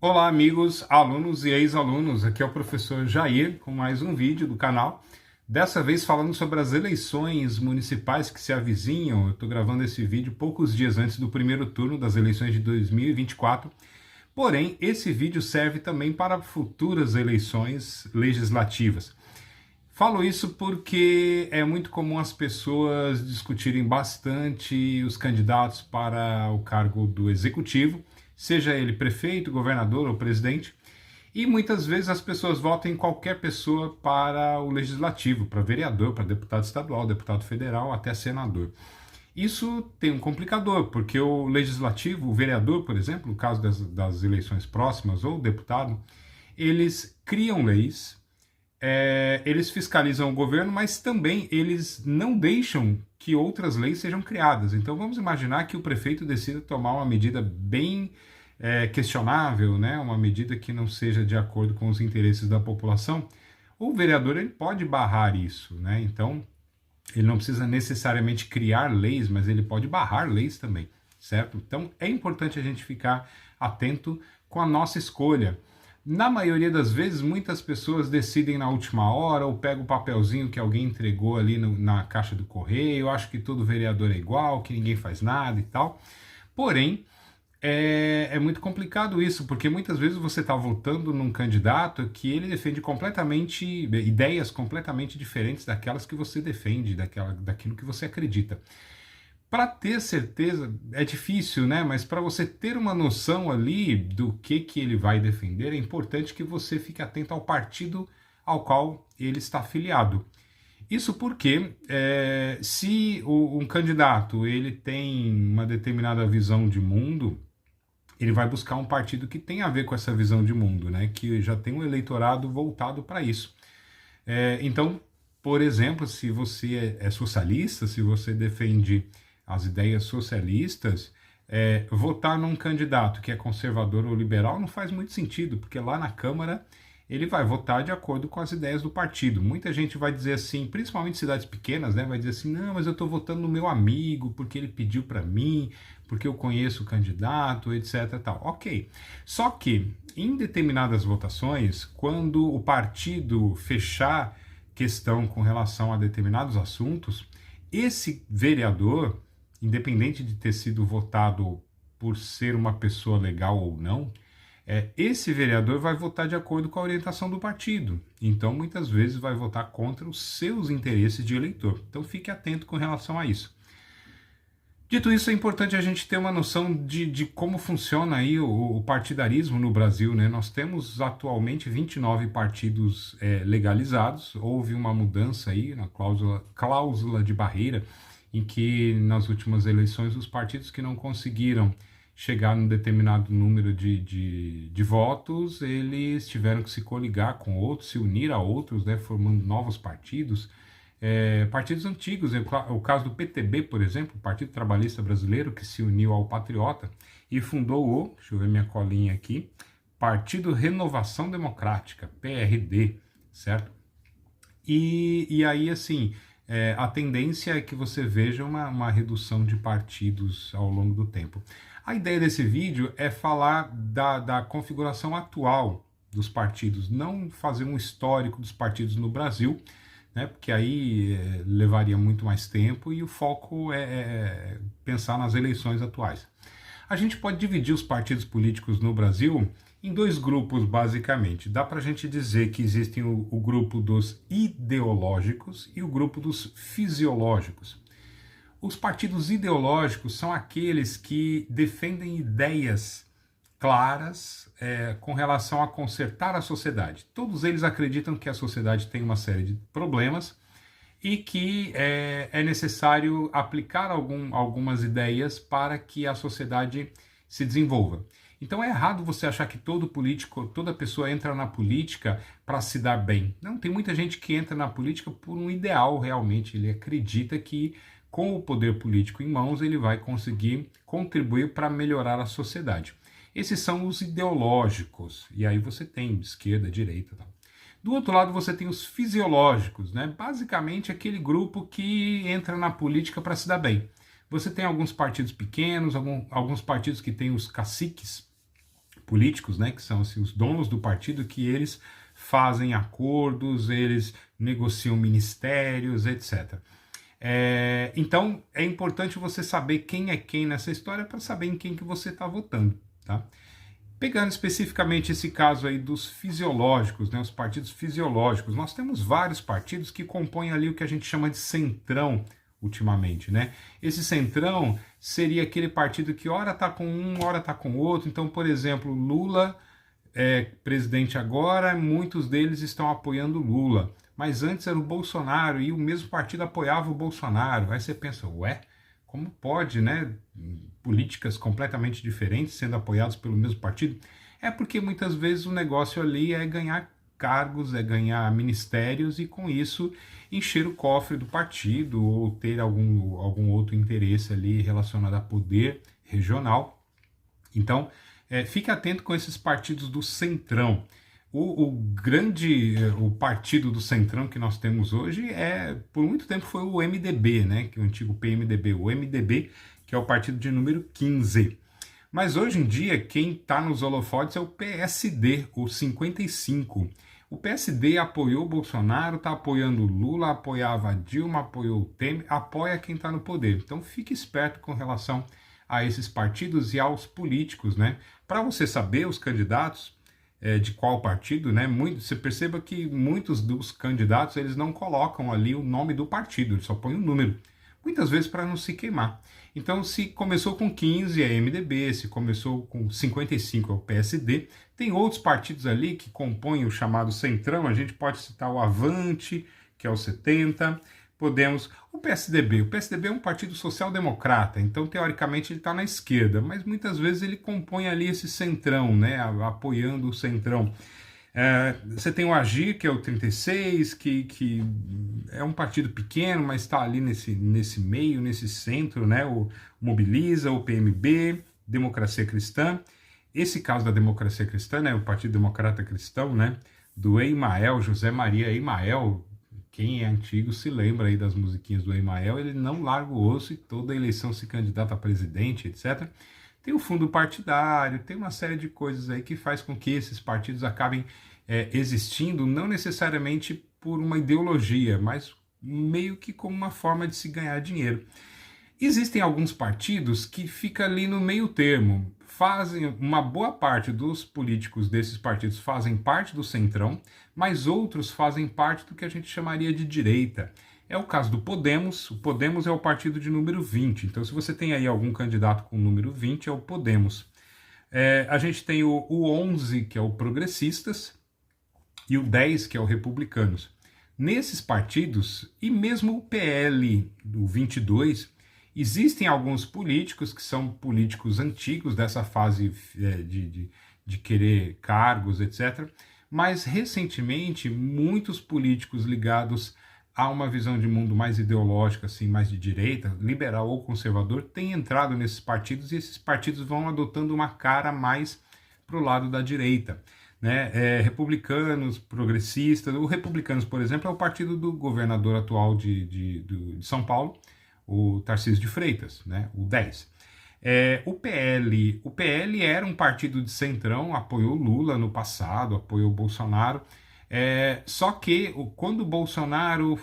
Olá, amigos, alunos e ex-alunos. Aqui é o professor Jair com mais um vídeo do canal. Dessa vez falando sobre as eleições municipais que se avizinham. Eu estou gravando esse vídeo poucos dias antes do primeiro turno das eleições de 2024. Porém, esse vídeo serve também para futuras eleições legislativas. Falo isso porque é muito comum as pessoas discutirem bastante os candidatos para o cargo do executivo, seja ele prefeito, governador ou presidente, e muitas vezes as pessoas votam em qualquer pessoa para o legislativo, para vereador, para deputado estadual, deputado federal, até senador. Isso tem um complicador, porque o legislativo, o vereador, por exemplo, no caso das eleições próximas, ou o deputado, eles criam leis, eles fiscalizam o governo, mas também eles não deixam que outras leis sejam criadas. Então vamos imaginar que o prefeito decida tomar uma medida bem questionável, né? Uma medida que não seja de acordo com os interesses da população. O vereador ele pode barrar isso, né? Então ele não precisa necessariamente criar leis, mas ele pode barrar leis também, certo? Então é importante a gente ficar atento com a nossa escolha. Na maioria das vezes, muitas pessoas decidem na última hora ou pegam o papelzinho que alguém entregou ali na caixa do correio, acho que todo vereador é igual, que ninguém faz nada e tal. Porém, é muito complicado isso, porque muitas vezes você está votando num candidato que ele defende completamente ideias completamente diferentes daquelas que você defende, daquilo que você acredita. Para ter certeza, é difícil, né? Mas para você ter uma noção ali do que ele vai defender, é importante que você fique atento ao partido ao qual ele está afiliado. Isso porque se um candidato ele tem uma determinada visão de mundo, ele vai buscar um partido que tem a ver com essa visão de mundo, né? Que já tem um eleitorado voltado para isso. Então, por exemplo, se você é socialista, se você defende as ideias socialistas, votar num candidato que é conservador ou liberal não faz muito sentido, porque lá na Câmara ele vai votar de acordo com as ideias do partido. Muita gente vai dizer assim, principalmente cidades pequenas, né, vai dizer assim, não, mas eu estou votando no meu amigo, porque ele pediu para mim, porque eu conheço o candidato, etc. Tal. Ok. Só que, em determinadas votações, quando o partido fechar questão com relação a determinados assuntos, esse vereador, independente de ter sido votado por ser uma pessoa legal ou não, esse vereador vai votar de acordo com a orientação do partido. Então, muitas vezes, vai votar contra os seus interesses de eleitor. Então, fique atento com relação a isso. Dito isso, é importante a gente ter uma noção de como funciona aí o partidarismo no Brasil, né? Nós temos atualmente 29 partidos legalizados. Houve uma mudança aí na cláusula de barreira, em que nas últimas eleições os partidos que não conseguiram chegar num determinado número de votos, eles tiveram que se coligar com outros, se unir a outros, né, formando novos partidos, partidos antigos. O caso do PTB, por exemplo, o Partido Trabalhista Brasileiro, que se uniu ao Patriota e fundou deixa eu ver minha colinha aqui, Partido Renovação Democrática, PRD, certo? E aí, assim, a tendência é que você veja uma redução de partidos ao longo do tempo. A ideia desse vídeo é falar da configuração atual dos partidos, não fazer um histórico dos partidos no Brasil, né, porque aí levaria muito mais tempo e o foco é pensar nas eleições atuais. A gente pode dividir os partidos políticos no Brasil em dois grupos, basicamente. Dá para a gente dizer que existem o grupo dos ideológicos e o grupo dos fisiológicos. Os partidos ideológicos são aqueles que defendem ideias claras com relação a consertar a sociedade. Todos eles acreditam que a sociedade tem uma série de problemas e que é necessário aplicar algumas ideias para que a sociedade se desenvolva. Então é errado você achar que todo político, toda pessoa entra na política para se dar bem. Não, tem muita gente que entra na política por um ideal realmente. Ele acredita que com o poder político em mãos ele vai conseguir contribuir para melhorar a sociedade. Esses são os ideológicos. E aí você tem esquerda, direita e tal. Do outro lado você tem os fisiológicos, né? Basicamente aquele grupo que entra na política para se dar bem. Você tem alguns partidos pequenos, alguns partidos que têm os caciques políticos, né, que são assim, os donos do partido, que eles fazem acordos, eles negociam ministérios, etc. Então, é importante você saber quem é quem nessa história para saber em quem que você está votando, tá? Pegando especificamente esse caso aí dos fisiológicos, né, os partidos fisiológicos, nós temos vários partidos que compõem ali o que a gente chama de centrão ultimamente, né? Esse centrão seria aquele partido que ora está com um, ora está com outro. Então, por exemplo, Lula é presidente agora, muitos deles estão apoiando Lula, mas antes era o Bolsonaro e o mesmo partido apoiava o Bolsonaro. Aí você pensa, ué, como pode, né? Políticas completamente diferentes sendo apoiados pelo mesmo partido? É porque muitas vezes o negócio ali é ganhar cargos, é ganhar ministérios e com isso encher o cofre do partido ou ter algum outro interesse ali relacionado a poder regional. Então, fique atento com esses partidos do centrão. O partido do centrão que nós temos hoje por muito tempo foi o MDB, né, que é o antigo PMDB, o MDB, que é o partido de número 15. Mas hoje em dia, quem está nos holofotes é o PSD, o 55. O PSD apoiou o Bolsonaro, está apoiando o Lula, apoiava a Dilma, apoiou o Temer, apoia quem está no poder. Então fique esperto com relação a esses partidos e aos políticos, né? Para você saber os candidatos de qual partido, né? Você perceba que muitos dos candidatos eles não colocam ali o nome do partido, eles só põem o número. Muitas vezes para não se queimar. Então, se começou com 15 é MDB, se começou com 55 é o PSD, tem outros partidos ali que compõem o chamado centrão, a gente pode citar o Avante, que é o 70, o PSDB. O PSDB é um partido social-democrata, então teoricamente ele está na esquerda, mas muitas vezes ele compõe ali esse centrão, né, apoiando o centrão. Você tem o Agir, que é o 36, que é um partido pequeno, mas está ali nesse meio, nesse centro, né? O Mobiliza, o PMB, Democracia Cristã. Esse caso da Democracia Cristã, né? O Partido Democrata Cristão, né? Do Emael, José Maria Emael. Quem é antigo se lembra aí das musiquinhas do Emael, ele não larga o osso e toda eleição se candidata a presidente, etc. Tem o fundo partidário, tem uma série de coisas aí que faz com que esses partidos acabem existindo, não necessariamente por uma ideologia, mas meio que como uma forma de se ganhar dinheiro. Existem alguns partidos que ficam ali no meio termo, uma boa parte dos políticos desses partidos fazem parte do centrão, mas outros fazem parte do que a gente chamaria de direita. É o caso do Podemos. O Podemos é o partido de número 20. Então, se você tem aí algum candidato com o número 20, é o Podemos. A gente tem o 11, que é o Progressistas, e o 10, que é o Republicanos. Nesses partidos, e mesmo o PL, do 22, existem alguns políticos que são políticos antigos dessa fase de querer cargos, etc., mas recentemente muitos políticos ligados a uma visão de mundo mais ideológica, assim, mais de direita, liberal ou conservador, têm entrado nesses partidos e esses partidos vão adotando uma cara mais para o lado da direita, né? Republicanos, progressistas. O Republicanos, por exemplo, é o partido do governador atual de São Paulo, o Tarcísio de Freitas, né? O 10. O PL era um partido de centrão, apoiou Lula no passado, apoiou Bolsonaro. Só que quando o Bolsonaro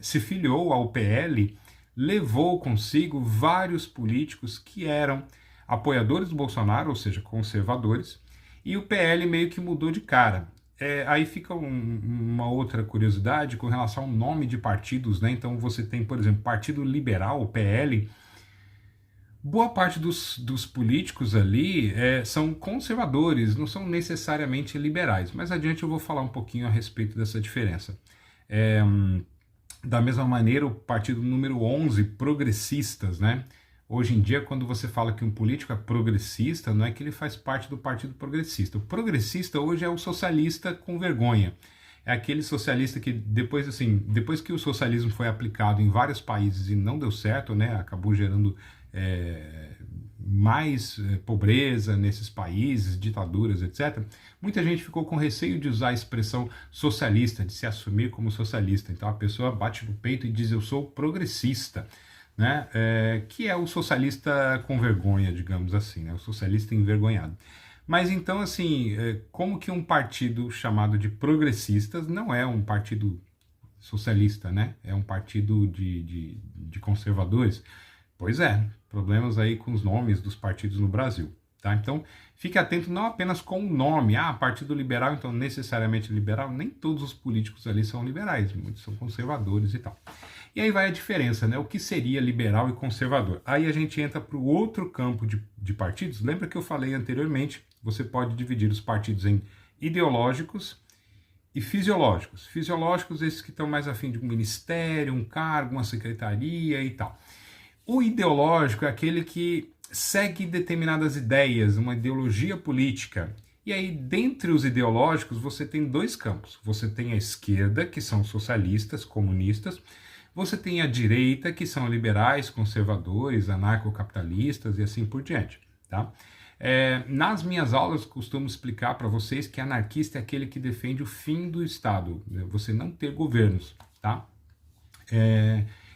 se filiou ao PL, levou consigo vários políticos que eram apoiadores do Bolsonaro, ou seja, conservadores, e o PL meio que mudou de cara. Aí fica uma outra curiosidade com relação ao nome de partidos, né? Então você tem, por exemplo, Partido Liberal, o PL. Boa parte dos políticos ali são conservadores, não são necessariamente liberais, mas adiante eu vou falar um pouquinho a respeito dessa diferença. Da mesma maneira, o partido número 11, progressistas, né? Hoje em dia, quando você fala que um político é progressista, não é que ele faz parte do partido progressista. O progressista hoje é o socialista com vergonha. É aquele socialista que depois que o socialismo foi aplicado em vários países e não deu certo, né? Acabou gerando mais pobreza nesses países, ditaduras, etc. Muita gente ficou com receio de usar a expressão socialista, de se assumir como socialista. Então a pessoa bate no peito e diz: eu sou progressista. né? Que é o socialista com vergonha, digamos assim, né? O socialista envergonhado. Mas então, assim, como que um partido chamado de progressistas não é um partido socialista, né? É um partido de conservadores? Pois é, problemas aí com os nomes dos partidos no Brasil, tá? Então, fique atento não apenas com o nome, Partido Liberal, então necessariamente liberal, nem todos os políticos ali são liberais, muitos são conservadores e tal. E aí vai a diferença, né? O que seria liberal e conservador? Aí a gente entra para o outro campo de partidos. Lembra que eu falei anteriormente, você pode dividir os partidos em ideológicos e fisiológicos. Fisiológicos, esses que estão mais afim de um ministério, um cargo, uma secretaria e tal. O ideológico é aquele que segue determinadas ideias, uma ideologia política. E aí, dentre os ideológicos, você tem dois campos. Você tem a esquerda, que são socialistas, comunistas. Você tem a direita, que são liberais, conservadores, anarcocapitalistas e assim por diante, tá? Nas minhas aulas, costumo explicar para vocês que anarquista é aquele que defende o fim do Estado, você não ter governos, tá?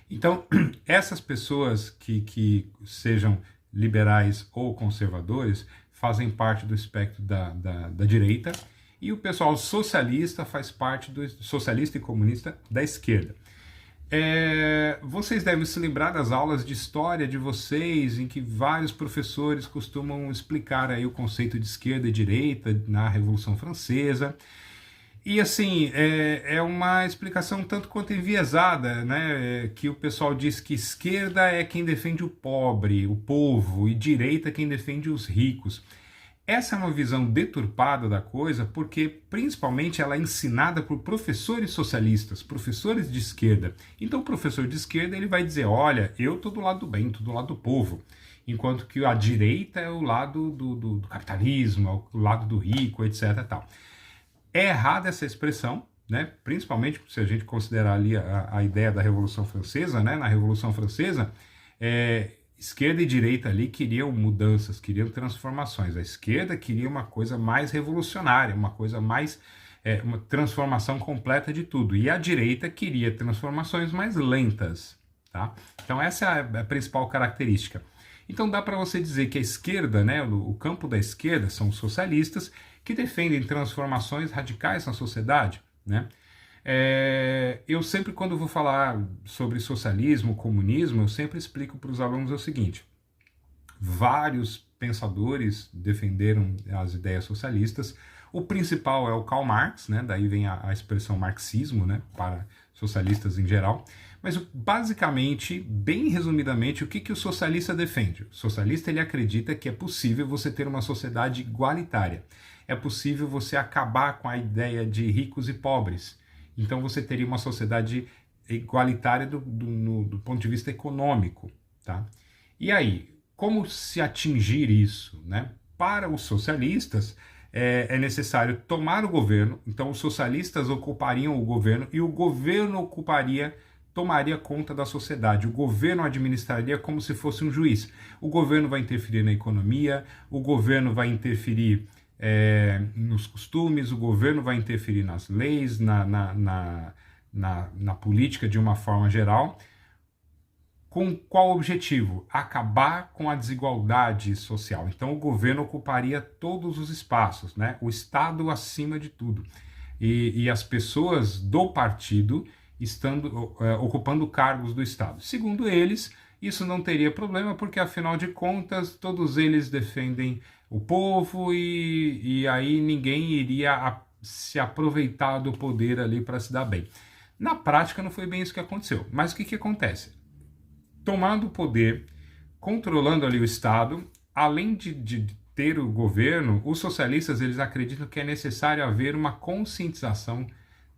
Então, essas pessoas que sejam liberais ou conservadores fazem parte do espectro da direita, e o pessoal socialista faz parte do socialista e comunista da esquerda. Vocês devem se lembrar das aulas de história de vocês, em que vários professores costumam explicar aí o conceito de esquerda e direita na Revolução Francesa. E assim, é uma explicação tanto quanto enviesada, né? Que o pessoal diz que esquerda é quem defende o pobre, o povo, e direita é quem defende os ricos. Essa é uma visão deturpada da coisa, porque principalmente ela é ensinada por professores socialistas, professores de esquerda. Então o professor de esquerda ele vai dizer, olha, eu estou do lado do bem, estou do lado do povo. Enquanto que a direita é o lado do capitalismo, o lado do rico, etc. Tal. É errada essa expressão, né? Principalmente se a gente considerar ali a ideia da Revolução Francesa, né? Na Revolução Francesa, esquerda e direita ali queriam mudanças, queriam transformações. A esquerda queria uma coisa mais revolucionária, uma coisa mais, uma transformação completa de tudo. E a direita queria transformações mais lentas, tá? Então essa é a principal característica. Então dá para você dizer que a esquerda, né, o campo da esquerda são os socialistas que defendem transformações radicais na sociedade, né? Eu sempre, quando vou falar sobre socialismo, comunismo, eu sempre explico para os alunos o seguinte: vários pensadores defenderam as ideias socialistas. O principal é o Karl Marx, né? Daí vem a expressão marxismo, né? Para socialistas em geral. Mas basicamente, bem resumidamente, o que o socialista defende? O socialista ele acredita que é possível você ter uma sociedade igualitária. É possível você acabar com a ideia de ricos e pobres. Então você teria uma sociedade igualitária do ponto de vista econômico, tá? E aí, como se atingir isso, né? Para os socialistas, é necessário tomar o governo. Então os socialistas ocupariam o governo e o governo tomaria conta da sociedade. O governo administraria como se fosse um juiz. O governo vai interferir na economia, o governo vai interferir nos costumes, o governo vai interferir nas leis, na política de uma forma geral. Com qual objetivo? Acabar com a desigualdade social. Então o governo ocuparia todos os espaços, né? O Estado acima de tudo. E as pessoas do partido ocupando cargos do Estado. Segundo eles, isso não teria problema, porque afinal de contas todos eles defendem o povo e aí ninguém iria se aproveitar do poder ali para se dar bem. Na prática não foi bem isso que aconteceu. Mas o que acontece? Tomando o poder, controlando ali o Estado, além de ter o governo, os socialistas eles acreditam que é necessário haver uma conscientização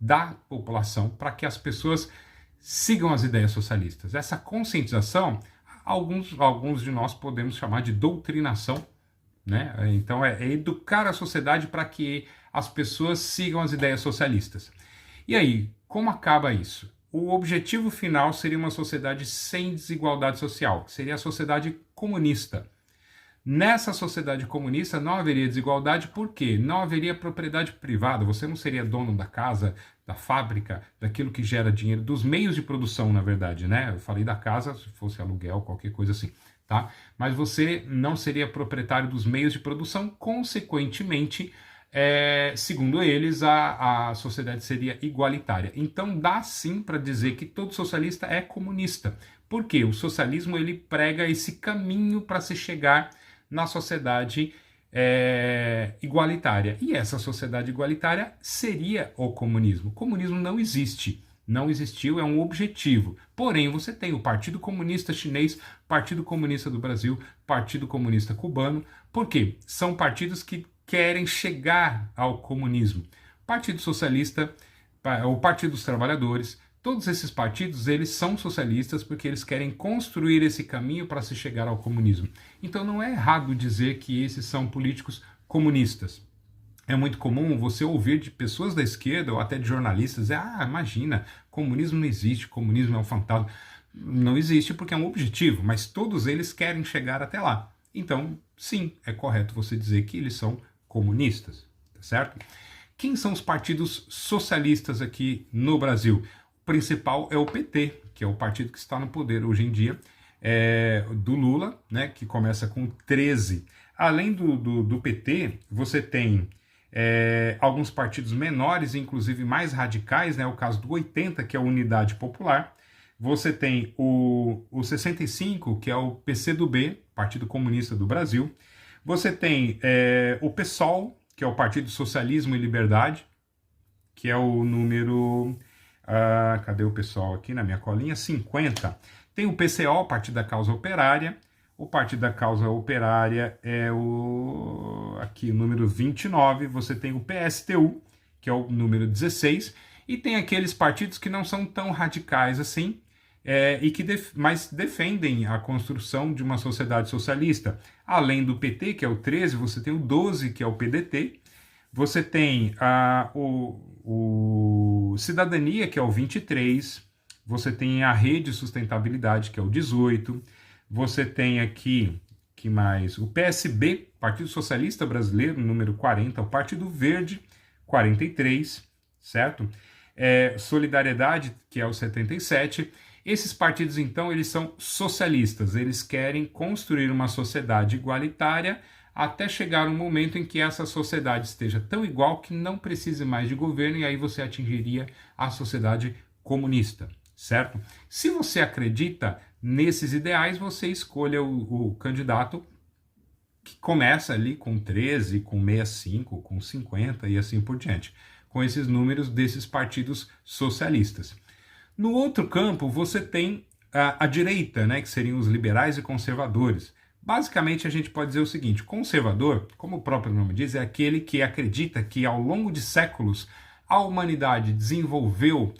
da população para que as pessoas sigam as ideias socialistas. Essa conscientização, alguns de nós podemos chamar de doutrinação, né? Então é educar a sociedade para que as pessoas sigam as ideias socialistas. E aí, como acaba isso? O objetivo final seria uma sociedade sem desigualdade social, que seria a sociedade comunista. Nessa sociedade comunista não haveria desigualdade, por quê? Não haveria propriedade privada, você não seria dono da casa, da fábrica, daquilo que gera dinheiro, dos meios de produção, na verdade, né? Eu falei da casa, se fosse aluguel, qualquer coisa assim, tá? Mas você não seria proprietário dos meios de produção, consequentemente, segundo eles, a sociedade seria igualitária. Então dá sim para dizer que todo socialista é comunista. Por quê? O socialismo ele prega esse caminho para se chegar na sociedade igualitária. E essa sociedade igualitária seria o comunismo. O comunismo não existe. Não existiu, é um objetivo. Porém, você tem o Partido Comunista Chinês, Partido Comunista do Brasil, Partido Comunista Cubano. Por quê? São partidos que querem chegar ao comunismo. Partido Socialista, o Partido dos Trabalhadores, todos esses partidos, eles são socialistas porque eles querem construir esse caminho para se chegar ao comunismo. Então não é errado dizer que esses são políticos comunistas. É muito comum você ouvir de pessoas da esquerda ou até de jornalistas, imagina, comunismo não existe, comunismo é um fantasma. Não existe porque é um objetivo, mas todos eles querem chegar até lá. Então, sim, é correto você dizer que eles são comunistas, tá certo? Quem são os partidos socialistas aqui no Brasil? O principal é o PT, que é o partido que está no poder hoje em dia, do Lula, né, que começa com 13. Além do PT, você tem alguns partidos menores, inclusive mais radicais, né, o caso do 80, que é a Unidade Popular. Você tem o 65, que é o PCdoB, Partido Comunista do Brasil. Você tem o PSOL, que é o Partido Socialismo e Liberdade, que é o número... cadê o PSOL aqui na minha colinha? 50. Tem o PCO, Partido da Causa Operária. O Partido da Causa Operária é aqui o número 29. Você tem o PSTU, que é o número 16. E tem aqueles partidos que não são tão radicais assim, mas defendem a construção de uma sociedade socialista. Além do PT, que é o 13, você tem o 12, que é o PDT. Você tem o Cidadania, que é o 23. Você tem a Rede Sustentabilidade, que é o 18. Você tem aqui, que mais? O PSB, Partido Socialista Brasileiro, número 40. O Partido Verde, 43, certo? Solidariedade, que é o 77. Esses partidos, então, eles são socialistas. Eles querem construir uma sociedade igualitária até chegar um momento em que essa sociedade esteja tão igual que não precise mais de governo, e aí você atingiria a sociedade comunista, certo? Se você acredita nesses ideais, você escolha o candidato que começa ali com 13, com 65, com 50 e assim por diante, com esses números desses partidos socialistas. No outro campo, você tem a direita, né, que seriam os liberais e conservadores. Basicamente, a gente pode dizer o seguinte: conservador, como o próprio nome diz, é aquele que acredita que ao longo de séculos a humanidade desenvolveu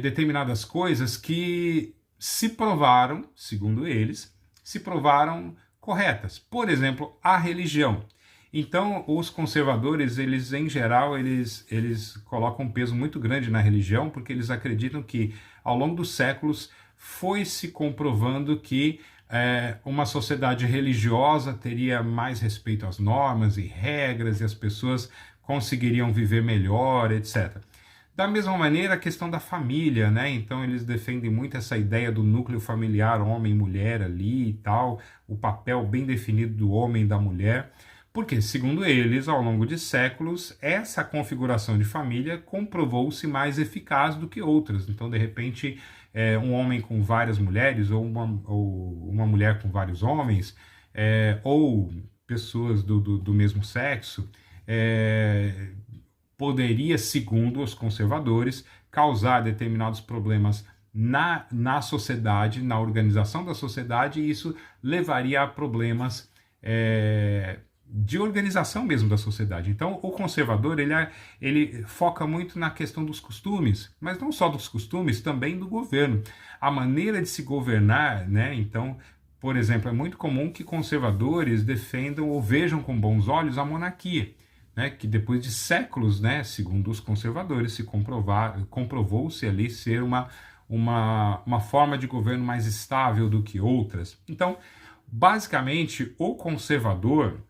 determinadas coisas que se provaram, segundo eles, se provaram corretas. Por exemplo, a religião. Então, os conservadores, eles em geral, eles colocam um peso muito grande na religião, porque eles acreditam que ao longo dos séculos foi se comprovando que uma sociedade religiosa teria mais respeito às normas e regras e as pessoas conseguiriam viver melhor, etc. Da mesma maneira, a questão da família, né? Então eles defendem muito essa ideia do núcleo familiar, homem e mulher ali e tal, o papel bem definido do homem e da mulher, porque, segundo eles, ao longo de séculos, essa configuração de família comprovou-se mais eficaz do que outras. Então, de repente, um homem com várias mulheres, ou uma mulher com vários homens, ou pessoas do mesmo sexo, poderia, segundo os conservadores, causar determinados problemas na sociedade, na organização da sociedade, e isso levaria a problemas de organização mesmo da sociedade. Então, o conservador, ele foca muito na questão dos costumes, mas não só dos costumes, também do governo. A maneira de se governar, né? Então, por exemplo, é muito comum que conservadores defendam ou vejam com bons olhos a monarquia, né? Que depois de séculos, né, segundo os conservadores, comprovou-se ali ser uma forma de governo mais estável do que outras. Então, Basicamente, o conservador,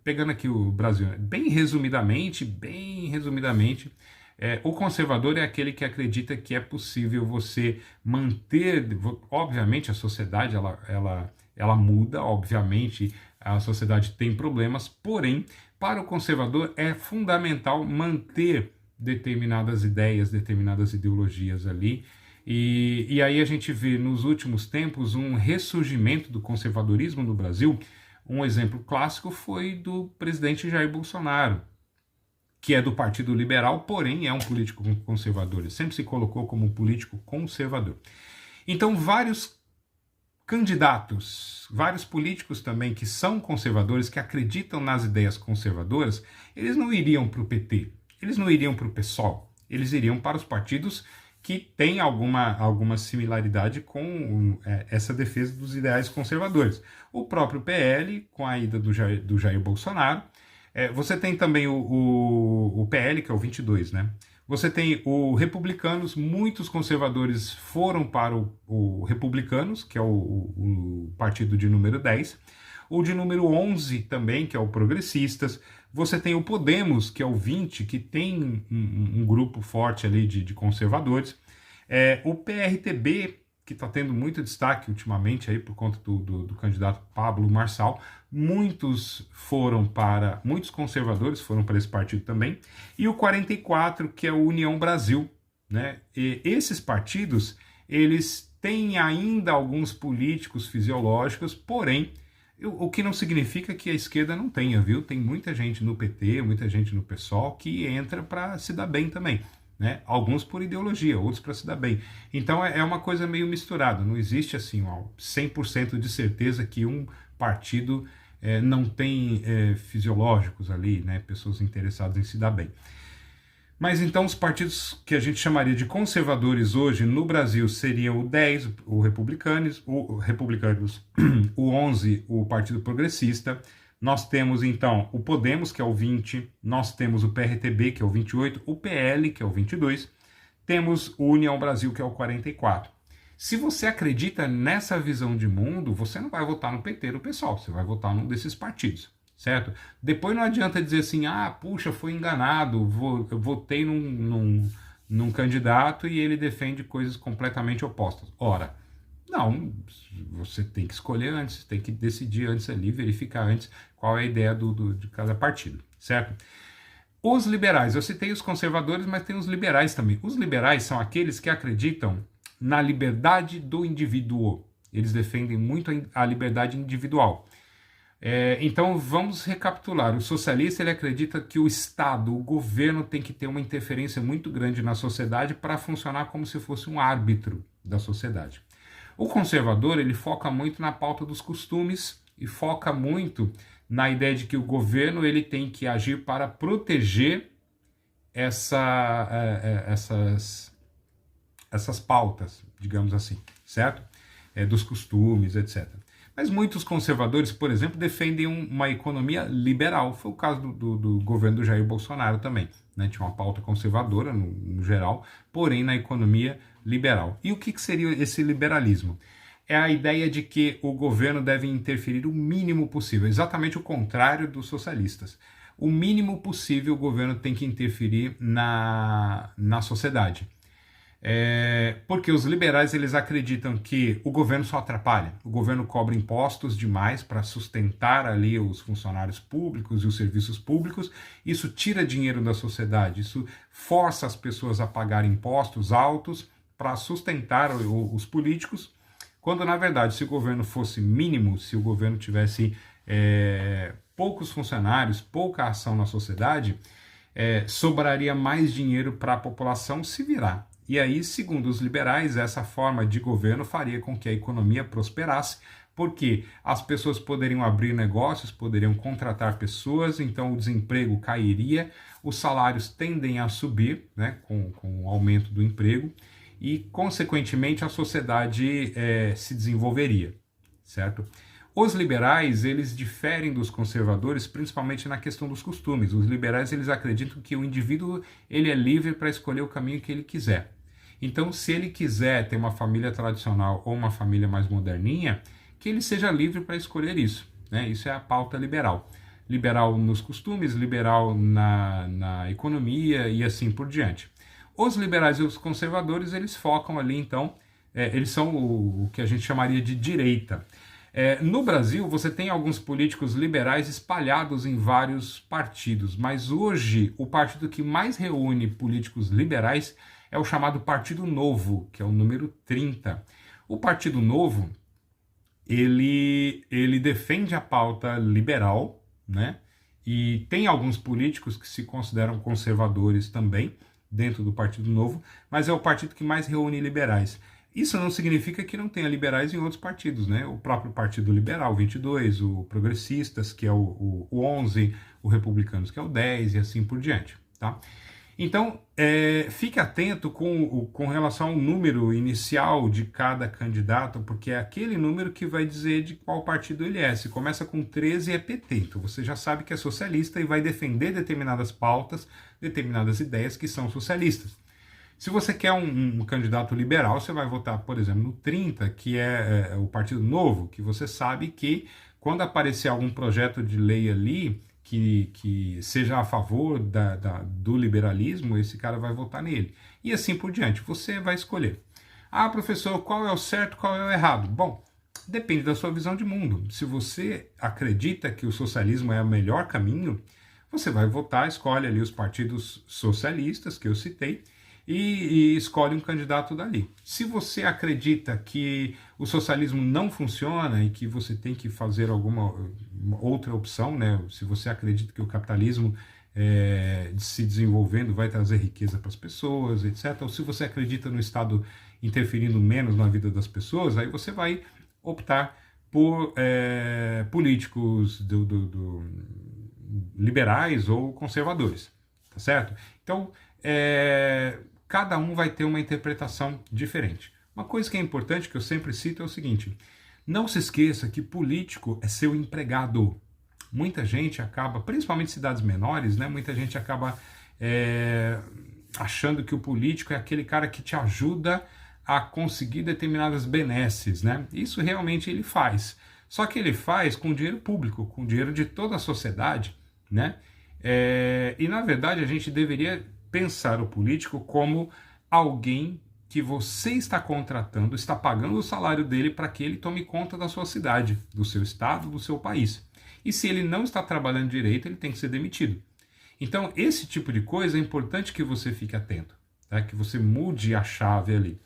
pegando aqui o Brasil, bem resumidamente, o conservador é aquele que acredita que é possível você manter, obviamente a sociedade ela muda, obviamente a sociedade tem problemas, porém, para o conservador é fundamental manter determinadas ideias, determinadas ideologias ali. E aí a gente vê nos últimos tempos um ressurgimento do conservadorismo no Brasil. Um exemplo clássico foi do presidente Jair Bolsonaro, que é do Partido Liberal, porém é um político conservador. Ele sempre se colocou como um político conservador. Então, vários candidatos, vários políticos também que são conservadores, que acreditam nas ideias conservadoras, eles não iriam para o PT, eles não iriam para o PSOL, eles iriam para os partidos que têm alguma similaridade com essa defesa dos ideais conservadores. O próprio PL, com a ida do Jair Bolsonaro. Você tem também o PL, que é o 22, né? Você tem o Republicanos, muitos conservadores foram para o Republicanos, que é o partido de número 10. O de número 11 também, que é o Progressistas. Você tem o Podemos, que é o 20, que tem um grupo forte ali de conservadores. O PRTB, que está tendo muito destaque ultimamente aí por conta do candidato Pablo Marçal. Muitos conservadores foram para esse partido também. E o 44, que é o União Brasil, né? E esses partidos, eles têm ainda alguns políticos fisiológicos, porém, o que não significa que a esquerda não tenha, viu? Tem muita gente no PT, muita gente no PSOL que entra para se dar bem também. Né? Alguns por ideologia, outros para se dar bem. Então é uma coisa meio misturada, não existe assim 100% de certeza que um partido não tem fisiológicos ali, né? Pessoas interessadas em se dar bem. Mas então os partidos que a gente chamaria de conservadores hoje no Brasil seriam o 10, o Republicanos, o 11, o Partido Progressista. Nós temos, então, o Podemos, que é o 20, nós temos o PRTB, que é o 28, o PL, que é o 22, temos o União Brasil, que é o 44. Se você acredita nessa visão de mundo, você não vai votar no PT, no PSOL, você vai votar num desses partidos, certo? Depois não adianta dizer assim, puxa, fui enganado, eu votei num candidato e ele defende coisas completamente opostas. Ora, não, você tem que escolher antes, tem que decidir antes ali, verificar antes qual é a ideia de cada partido, certo? Os liberais, eu citei os conservadores, mas tem os liberais também. Os liberais são aqueles que acreditam na liberdade do indivíduo. Eles defendem muito a liberdade individual. Então vamos recapitular. O socialista ele acredita que o Estado, o governo tem que ter uma interferência muito grande na sociedade para funcionar como se fosse um árbitro da sociedade. O conservador ele foca muito na pauta dos costumes e foca muito na ideia de que o governo ele tem que agir para proteger essas pautas, digamos assim, certo? Dos costumes, etc. Mas muitos conservadores, por exemplo, defendem uma economia liberal. Foi o caso do governo do Jair Bolsonaro também. Né? Tinha uma pauta conservadora no geral, porém na economia liberal. E o que seria esse liberalismo? É a ideia de que o governo deve interferir o mínimo possível, exatamente o contrário dos socialistas. O mínimo possível o governo tem que interferir na sociedade. Porque os liberais eles acreditam que o governo só atrapalha, o governo cobra impostos demais para sustentar ali os funcionários públicos e os serviços públicos, isso tira dinheiro da sociedade, isso força as pessoas a pagar impostos altos para sustentar os políticos, quando na verdade se o governo fosse mínimo, se o governo tivesse poucos funcionários, pouca ação na sociedade, sobraria mais dinheiro para a população se virar. E aí, segundo os liberais, essa forma de governo faria com que a economia prosperasse, porque as pessoas poderiam abrir negócios, poderiam contratar pessoas, então o desemprego cairia, os salários tendem a subir, né, com o aumento do emprego, e, consequentemente, a sociedade se desenvolveria, certo? Os liberais, eles diferem dos conservadores, principalmente na questão dos costumes. Os liberais, eles acreditam que o indivíduo ele é livre para escolher o caminho que ele quiser. Então, se ele quiser ter uma família tradicional ou uma família mais moderninha, que ele seja livre para escolher isso, né? Isso é a pauta liberal. Liberal nos costumes, liberal na economia e assim por diante. Os liberais e os conservadores, eles focam ali, então, eles são o que a gente chamaria de direita. No Brasil, você tem alguns políticos liberais espalhados em vários partidos, mas hoje o partido que mais reúne políticos liberais é o chamado Partido Novo, que é o número 30. O Partido Novo, ele defende a pauta liberal, né? E tem alguns políticos que se consideram conservadores também, dentro do Partido Novo, mas é o partido que mais reúne liberais. Isso não significa que não tenha liberais em outros partidos, né? O próprio Partido Liberal, 22, o Progressistas, que é o 11, o Republicanos, que é o 10, e assim por diante, tá? Então, fique atento com relação ao número inicial de cada candidato, porque é aquele número que vai dizer de qual partido ele é. Se começa com 13, é PT, então você já sabe que é socialista e vai defender determinadas pautas, determinadas ideias que são socialistas. Se você quer um candidato liberal, você vai votar, por exemplo, no 30, que é o Partido Novo, que você sabe que quando aparecer algum projeto de lei ali que seja a favor do liberalismo, esse cara vai votar nele. E assim por diante, você vai escolher. Ah, professor, qual é o certo, qual é o errado? Bom, depende da sua visão de mundo. Se você acredita que o socialismo é o melhor caminho, você vai votar, escolhe ali os partidos socialistas que eu citei, e escolhe um candidato dali. Se você acredita que o socialismo não funciona e que você tem que fazer alguma outra opção, né? Se você acredita que o capitalismo se desenvolvendo vai trazer riqueza para as pessoas, etc. Ou se você acredita no Estado interferindo menos na vida das pessoas, aí você vai optar por políticos liberais ou conservadores, tá certo? Então, cada um vai ter uma interpretação diferente. Uma coisa que é importante, que eu sempre cito, é o seguinte: não se esqueça que político é seu empregado. Muita gente acaba, principalmente em cidades menores, né, muita gente acaba achando que o político é aquele cara que te ajuda a conseguir determinadas benesses, né? Isso realmente ele faz. Só que ele faz com dinheiro público, com dinheiro de toda a sociedade, né? E na verdade a gente deveria pensar o político como alguém que você está contratando, está pagando o salário dele para que ele tome conta da sua cidade, do seu estado, do seu país. E se ele não está trabalhando direito, ele tem que ser demitido. Então, esse tipo de coisa é importante que você fique atento, tá? Que você mude a chave ali.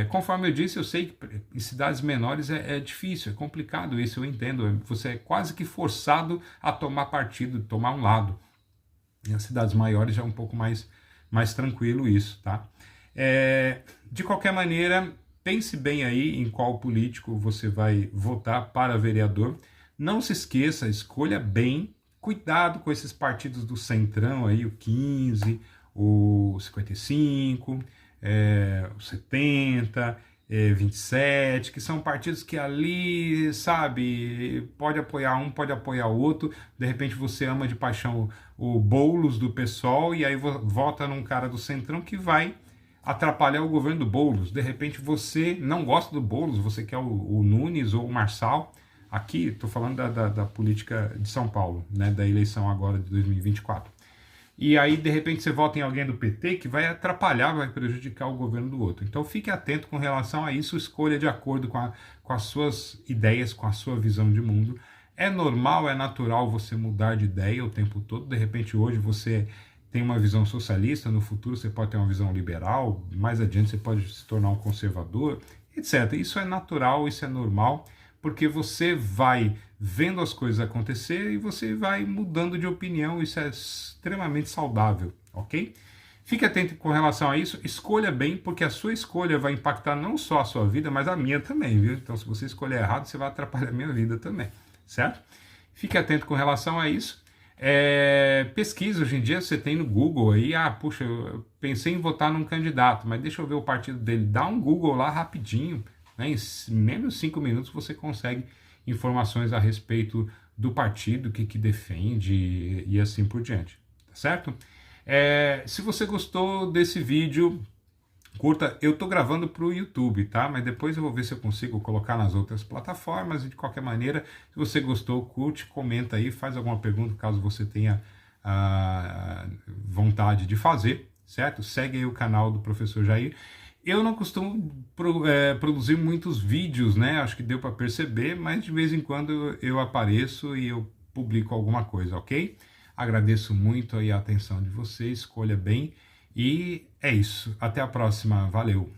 Conforme eu disse, eu sei que em cidades menores é difícil, é complicado isso, eu entendo. Você é quase que forçado a tomar partido, tomar um lado. Em cidades maiores já é um pouco mais tranquilo isso, tá? De qualquer maneira, pense bem aí em qual político você vai votar para vereador. Não se esqueça, escolha bem, cuidado com esses partidos do centrão aí, o 15, o 55, o 70, 27, que são partidos que ali, sabe, pode apoiar um, pode apoiar o outro. De repente você ama de paixão o Boulos do PSOL e aí vota num cara do centrão que vai atrapalhar o governo do Boulos. De repente você não gosta do Boulos, você quer o Nunes ou o Marçal. Aqui, estou falando da política de São Paulo, né, da eleição agora de 2024. E aí, de repente, você vota em alguém do PT que vai atrapalhar, vai prejudicar o governo do outro. Então, fique atento com relação a isso, escolha de acordo com as suas ideias, com a sua visão de mundo. É normal, é natural você mudar de ideia o tempo todo. De repente, hoje você tem uma visão socialista, no futuro você pode ter uma visão liberal, mais adiante você pode se tornar um conservador, etc. Isso é natural, isso é normal, porque você vai vendo as coisas acontecer e você vai mudando de opinião, isso é extremamente saudável, ok? Fique atento com relação a isso, escolha bem, porque a sua escolha vai impactar não só a sua vida, mas a minha também, viu? Então, se você escolher errado, você vai atrapalhar a minha vida também, certo? Fique atento com relação a isso. Pesquisa, hoje em dia você tem no Google aí, puxa, eu pensei em votar num candidato, mas deixa eu ver o partido dele. Dá um Google lá rapidinho, né? Em menos de 5 minutos você consegue informações a respeito do partido, o que defende e assim por diante, tá certo? Se você gostou desse vídeo, curta. Eu tô gravando para o YouTube, tá? Mas depois eu vou ver se eu consigo colocar nas outras plataformas. E de qualquer maneira, se você gostou, curte, comenta aí, faz alguma pergunta caso você tenha vontade de fazer, certo? Segue aí o canal do Professor Jair. Eu não costumo produzir muitos vídeos, né? Acho que deu para perceber, mas de vez em quando eu apareço e eu publico alguma coisa, ok? Agradeço muito aí a atenção de vocês, escolha bem e é isso. Até a próxima. Valeu!